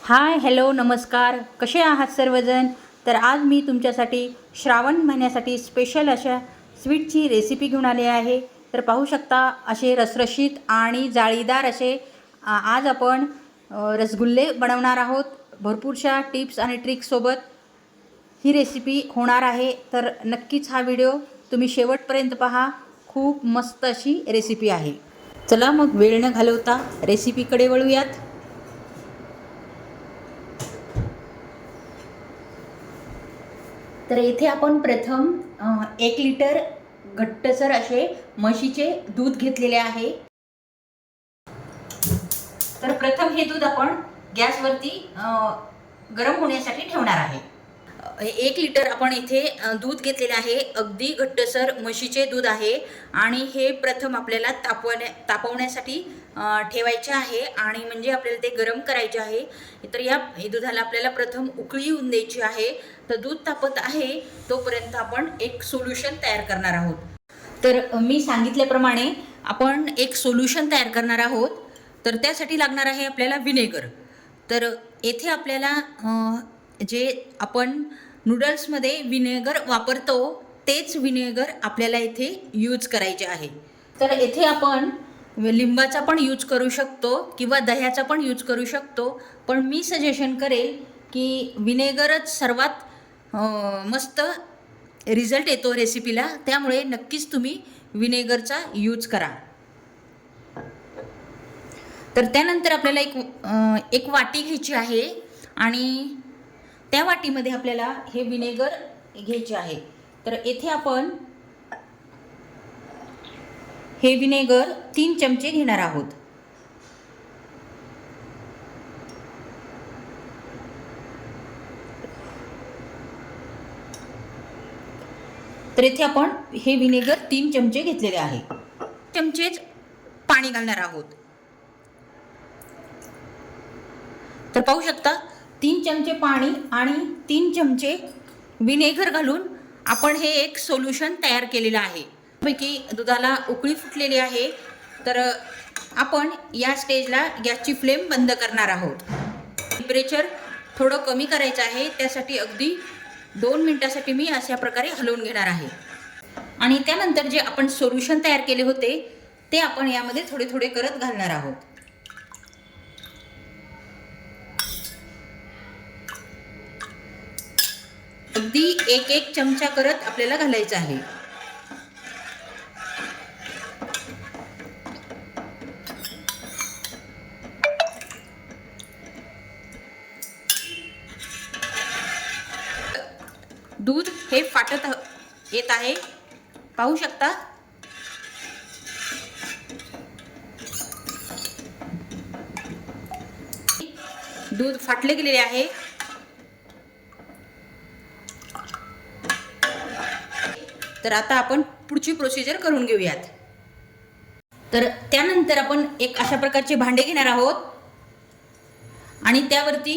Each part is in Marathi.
हाय हॅलो नमस्कार, कसे आहात सर्वजण. तर आज मी तुमच्यासाठी श्रावण महिन्यासाठी स्पेशल अशा स्वीटची रेसिपी घेऊन आले आहे. तर पाहू शकता असे रसरशीत आणि जाळीदार असे आज आपण रसगुल्ले बनवणार आहोत. भरपूरशा टिप्स आणि ट्रिक्ससोबत ही रेसिपी होणार आहे. तर नक्कीच हा व्हिडिओ तुम्ही शेवटपर्यंत पहा. खूप मस्त अशी रेसिपी आहे. चला मग वेळ न घालवता रेसिपीकडे वळूयात. तर येथे आपण प्रथम 1 लिटर घट्टसर असे म्हशीचे दूध घेतलेले आहे. तर प्रथम हे दूध आपण गॅसवरती गरम होण्यासाठी ठेवणार आहे. 1 लिटर आपण इथे दूध घेतलेले आहे. अगदी घट्टसर म्हशीचे दूध आहे आणि हे प्रथम आपल्याला तापवण्यासाठी ठेवायचे आहे आणि म्हणजे आपल्याला ते गरम करायचे आहे. तर या दुधाला आपल्याला प्रथम उकळी येऊन द्यायची आहे. तर दूध तापत आहे तोपर्यंत आपण एक सोल्युशन तयार करणार आहोत. तर मी सांगितल्याप्रमाणे आपण एक सोल्युशन तयार करणार आहोत. तर त्यासाठी लागणार आहे आपल्याला विनेगर. तर येथे आपल्याला जे आपण नूडल्समध्ये विनेगर वापरतो तेच विनेगर आपल्याला इथे यूज करायचे आहे. तर येथे आपण लिंबाचा पण यूज करू शकतो किंवा दह्याचा पण यूज करू शकतो, पण मी सजेशन करेल की विनेगरच सर्वात मस्त रिझल्ट येतो रेसिपीला. त्यामुळे नक्कीच तुम्ही विनेगरचा यूज करा. तर त्यानंतर आपल्याला एक वाटी घ्यायची आहे आणि त्या वाटीमध्ये आपल्याला हे विनेगर घ्यायचे आहे. तर येथे आपण हे विनेगर 3 चमचे घेणार आहोत. तर येथे आपण हे विनेगर 3 चमचे घेतलेले आहे. चमचेच पाणी घालणार आहोत. तर पाहू शकता 3 चमचे पाणी आणि 3 चमचे विनेगर घालून आपण हे एक सोल्युशन तयार केलेलं आहे. पैकी दुधाला उकळी फुटलेली आहे. तर आपण या स्टेजला गॅसची फ्लेम बंद करणार आहोत. टेम्परेचर थोडं कमी करायचं आहे. त्यासाठी अगदी 2 मिनिटासाठी मी अशा प्रकारे हलवून घेणार आहे. आणि त्यानंतर जे आपण सोल्युशन तयार केले होते ते आपण यामध्ये थोडे थोडे करत घालणार आहोत. अगदी एक चमचा करत आपल्याला घालायचा आहे. दूध हे फाटत येत आहे, पाहू शकता. दूध फाटले गेलेले आहे. तर आता आपण पुढची प्रोसिजर करून घेऊयात. तर त्यानंतर आपण एक अशा प्रकारचे भांडे घेणार आहोत आणि त्यावरती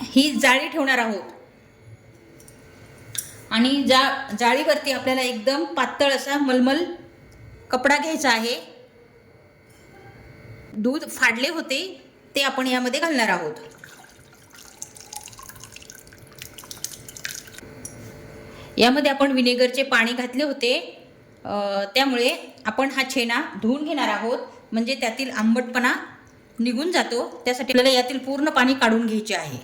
ही जाळी ठेवणार आहोत. आणि जाळीवरती आपल्याला एकदम पातळ असा मलमल कपडा घ्यायचा आहे. दूध फाडले होते ते आपण यामध्ये घालणार आहोत. यामध्ये आपण विनेगरचे पाणी घातले होते, त्यामुळे आपण हा छेना धुवून घेणार आहोत, म्हणजे त्यातील आंबटपणा निघून जातो. त्यासाठी आपल्याला यातील पूर्ण पाणी काढून घ्यायचे आहे.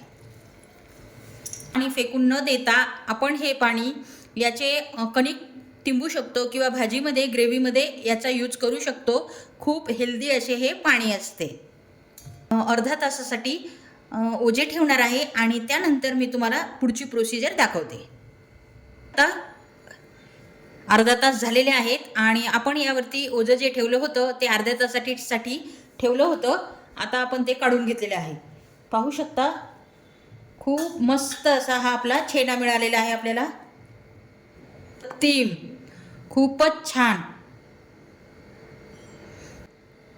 पाणी फेकून न देता आपण हे पाणी याचे कणिक तिंबू शकतो किंवा भाजीमध्ये ग्रेव्हीमध्ये याचा यूज करू शकतो. खूप हेल्दी असे हे पाणी असते. अर्धा तासासाठी ओझे ठेवणार आहे आणि त्यानंतर मी तुम्हाला पुढची प्रोसिजर दाखवते. आता अर्धा तास झालेले आहेत आणि आपण यावरती ओझं जे ठेवलं होतं ते अर्ध्या तासासाठी ठेवलं होतं. आता आपण ते काढून घेतलेले आहे. पाहू शकता खूप मस्त असा हा आपला छेना मिळालेला आहे आपल्याला. खूपच छान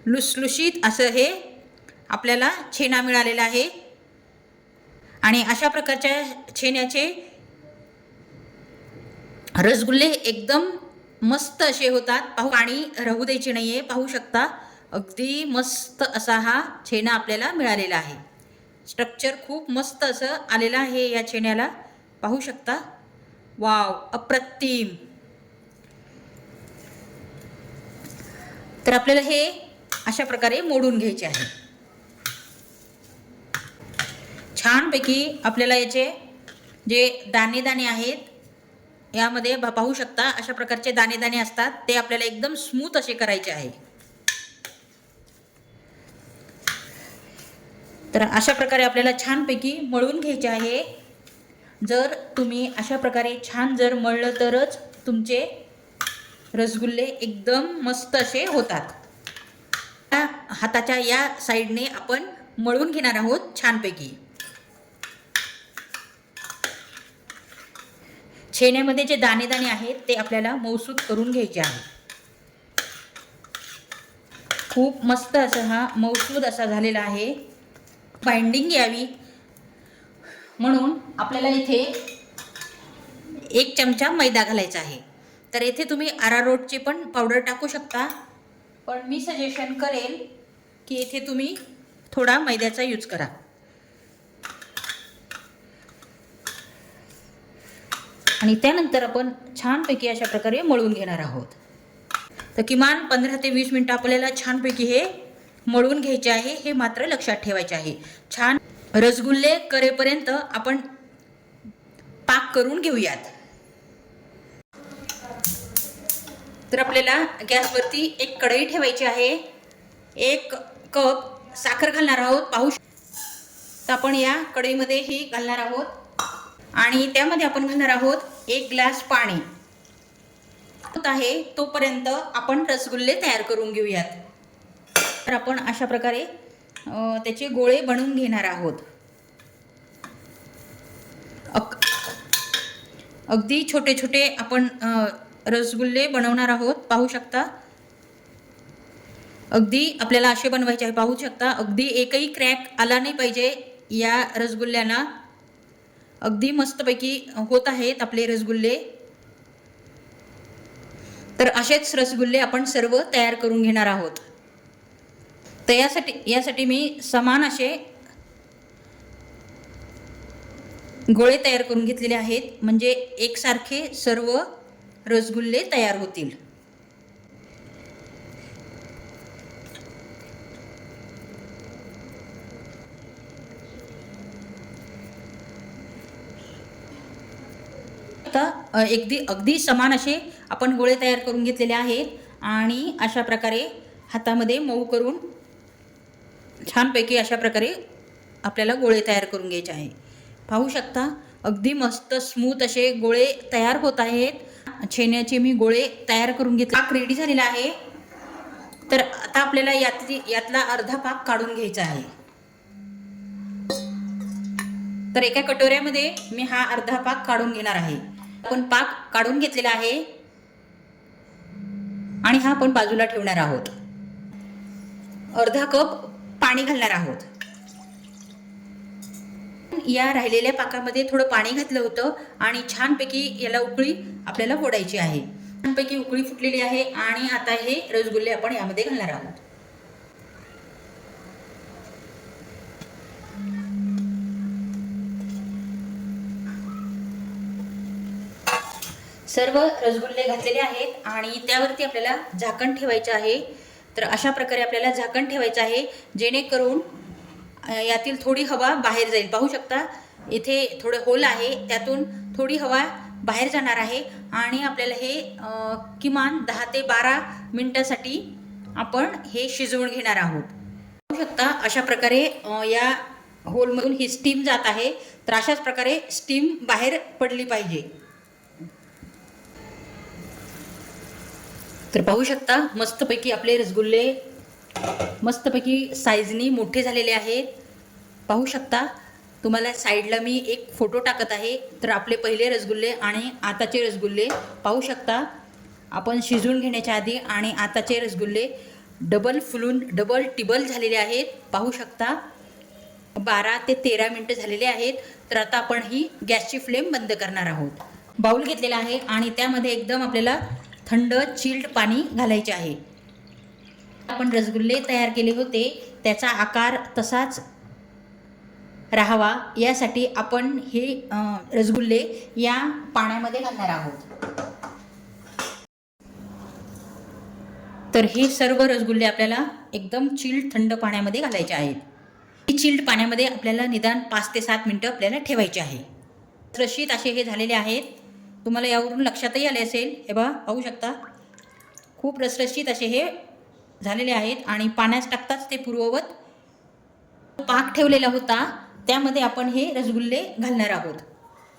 लुसलुशीत असं हे आपल्याला छेना मिळालेला आहे. आणि अशा प्रकारच्या छेन्याचे रसगुल्ले एकदम मस्त असे होतात. पाहू, पाणी राहू द्यायचे नाहीये. पाहू शकता अगदी मस्त असा हा छेना आपल्याला मिळालेला आहे. स्ट्रक्चर खूप मस्त असं आलेलं आहे या छेन्याला, पाहू शकता. वाव, अप्रतिम. तर आपल्याला हे अशा प्रकारे मोडून घ्यायचे आहे. छानपैकी आपल्याला याचे जे दाणे दाणे आहेत यामध्ये पाहू शकता, अशा प्रकारचे दाणे दाणे असतात, ते आपल्याला एकदम स्मूथ असे करायचे आहे. तर अशा प्रकारे आपल्याला छानपैकी मळून घ्यायचे आहे. जर तुम्ही अशा प्रकारे छान जर मळलं तरच तुमचे रसगुल्ले एकदम मस्त असे होतात. हाताच्या या साईडने आपण मळून घेणार आहोत छानपैकी. छेन्यामध्ये जे दाणे दाणे आहेत ते आपल्याला मऊसूत करून घ्यायचे आहे. खूप मस्त असा हा मऊसूद असा झालेला आहे. बाइंडिंग यावी म्हणून आपल्याला इथे 1 चमचा मैदा घालायचा आहे. तर इथे तुम्ही अरारोटची पण पावडर टाकू शकता, पण मी सजेशन करेल की इथे तुम्ही थोडा मैद्याचा यूज करा. आणि त्यानंतर आपण छानपैकी अशा प्रकारे मळून घेणार आहोत. तर किमान 15 ते 20 मिनिटं आपल्याला छानपैकी हे मळून घ्यायचे आहे, हे मात्र लक्षात ठेवायचे आहे. छान रसगुल्ले करेपर्यंत आपण पाक करून घेऊयात. तर आपल्याला गॅसवरती एक कढई ठेवायची आहे. 1 कप साखर घालणार आहोत, पाहू शकता. तर आपण या कढईमध्ये ही घालणार आहोत आणि त्यामध्ये आपण घालणार आहोत 1 ग्लास पाणी. आहे तोपर्यंत आपण रसगुल्ले तयार करून घेऊयात. तर आपण अशा प्रकारे त्याचे गोळे बनवून घेणार आहोत. अगदी छोटे छोटे आपण रसगुल्ले बनवणार आहोत, पाहू शकता. अगदी आपल्याला असे बनवायचे आहे, पाहू शकता. अगदी एकही क्रॅक आला नाही पाहिजे या रसगुल्ल्यांना. अगदी मस्तपैकी होत आहेत आपले रसगुल्ले. तर असेच रसगुल्ले आपण सर्व तयार करून घेणार आहोत. तर यासाठी मी समान असे गोळे तयार करून घेतलेले आहेत, म्हणजे एकसारखे सर्व रसगुल्ले तयार होतील. आता अगदी समान असे आपण गोळे तयार करून घेतलेले आहेत आणि अशा प्रकारे हातामध्ये मऊ करून छानपैकी अशा प्रकारे आपल्याला गोळे तयार करून घ्यायचे आहे. पाहू शकता अगदी मस्त स्मूथ असे गोळे तयार होत आहेत. छेन्याचे मी गोळे तयार करून घेतले. पाक रेडी झालेला आहे. तर आता आपल्याला यातला अर्धा पाक काढून घ्यायचा आहे. तर एका कटोऱ्यामध्ये मी हा अर्धा पाक काढून घेणार आहे. आपण पाक काढून घेतलेला आहे आणि हा आपण बाजूला ठेवणार आहोत. अर्धा कप पाणी घालणार आहोत. या राहिलेल्या पाकामध्ये थोडं पाणी घातलं होतं आणि छानपैकी याला उकळी आपल्याला फोडायची आहे. छानपैकी उकळी फुटलेली आहे आणि आता हे रसगुल्ले आपण यामध्ये घालणार आहोत. सर्व रसगुल्ले घातलेले आहेत आणि त्यावरती आपल्याला झाकण ठेवायचे आहे. तर अशा प्रकारे आपल्याला झाकण ठेवायचं आहे, जेणेकरून यातील थोडी हवा बाहेर जाईल. पाहू शकता इथे थोडं होल आहे, त्यातून थोडी हवा बाहेर जाणार आहे आणि आपल्याला हे किमान 10 ते 12 मिनिटासाठी आपण हे शिजवून घेणार आहोत. पाहू शकता अशा प्रकारे या होलमधून ही स्टीम जात आहे. तर अशाच प्रकारे स्टीम बाहेर पडली पाहिजे. तर पाहू शकता मस्तपैकी आपले रसगुल्ले मस्तपैकी साईजनी मोठे झालेले आहेत. पाहू शकता. तुम्हाला साईडला मी एक फोटो टाकत आहे. तर आपले पहिले रसगुल्ले आणि आताचे रसगुल्ले पाहू शकता. आपण शिजवून घेण्याच्या आधी आणि आताचे रसगुल्ले डबल टिबल झालेले आहेत. पाहू शकता 12 ते 13 मिनटं झालेले आहेत. तर आता आपण ही गॅसची फ्लेम बंद करणार आहोत. बाउल घेतलेला आहे आणि त्यामध्ये एकदम आपल्याला थंड चिल्ड पाणी घालायचे आहे. आपण रसगुल्ले तयार केले होते त्याचा आकार तसाच राहावा यासाठी आपण हे रसगुल्ले या पाण्यामध्ये घालणार आहोत. तर हे सर्व रसगुल्ले आपल्याला एकदम चिल्ड थंड पाण्यामध्ये घालायचे आहेत. ही चिल्ड पाण्यामध्ये आपल्याला निदान 5 ते 7 मिनटं आपल्याला ठेवायचे आहे. रसरशीत असे हे झालेले आहेत. तुम्हाला यावरून लक्षातही आले असेल. हे बघा पाहू शकता खूप रसरशीत असे हे झालेले आहेत. आणि पाण्यात टाकताच ते पूर्ववत पाक ठेवलेला होता त्यामध्ये आपण हे रसगुल्ले घालणार आहोत.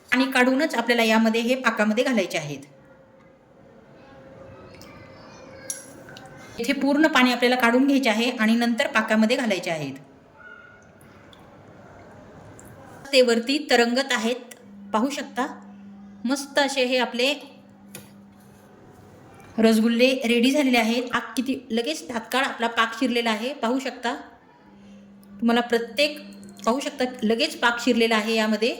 आणि काढूनच आपल्याला यामध्ये हे पाकामध्ये घालायचे आहेत. इथे पूर्ण पाणी आपल्याला काढून घ्यायचे आहे आणि नंतर पाकामध्ये घालायचे आहेत. ते वरती तरंगत आहेत पाहू शकता. मस्त असे हे आपले रसगुल्ले रेडी झालेले आहेत. पाक किती लगेच तात्काळ आपला पाक शिरलेला आहे पाहू शकता. तुम्हाला प्रत्येक पाहू शकता लगेच पाक शिरलेला आहे. यामध्ये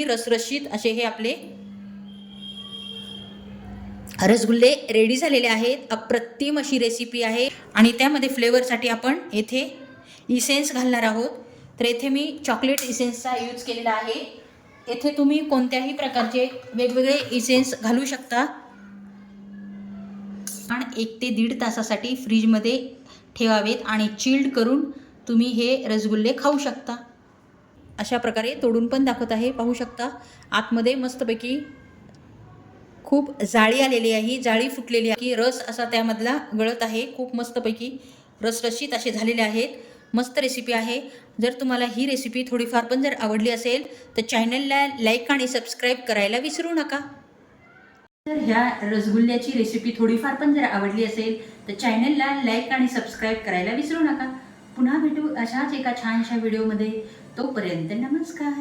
रसरशीत असे हे आपले रसगुल्ले रेडी झालेले आहेत. अप्रतिम अशी रेसिपी आहे. आणि त्यामध्ये फ्लेवरसाठी आपण येथे इसेन्स घालणार आहोत. तर येथे मी चॉकलेट इसेन्सचा यूज केलेला आहे. येथे तुम्ही कोणत्याही प्रकारचे वेगवेगळे इसेन्स घालू शकता. आणि 1 ते 1.5 तासासाठी फ्रीजमध्ये ठेवावेत आणि चिल्ड करून तुम्ही हे रसगुल्ले खाऊ शकता. अशा प्रकारे तोडून पण दाखवत आहे पाहू शकता. आतमध्ये मस्तपैकी खूप जाळी आलेली आहे. जाळी फुटलेली आहे की रस असा त्यामधला गळत आहे. खूप मस्तपैकी रसरशीत असे झालेले आहेत. मस्त रेसिपी आहे. जर तुम्हाला ही रेसिपी थोडीफार पण जर आवडली असेल तर चॅनलला लाईक आणि सबस्क्राईब करायला विसरू नका. तर ह्या रसगुल्ल्याची रेसिपी थोडीफार पण जर आवडली असेल तर चॅनलला लाईक आणि सबस्क्राईब करायला विसरू नका. पुन्हा भेटू अशाच एका छानशा व्हिडिओमध्ये. तोपर्यंत नमस्कार.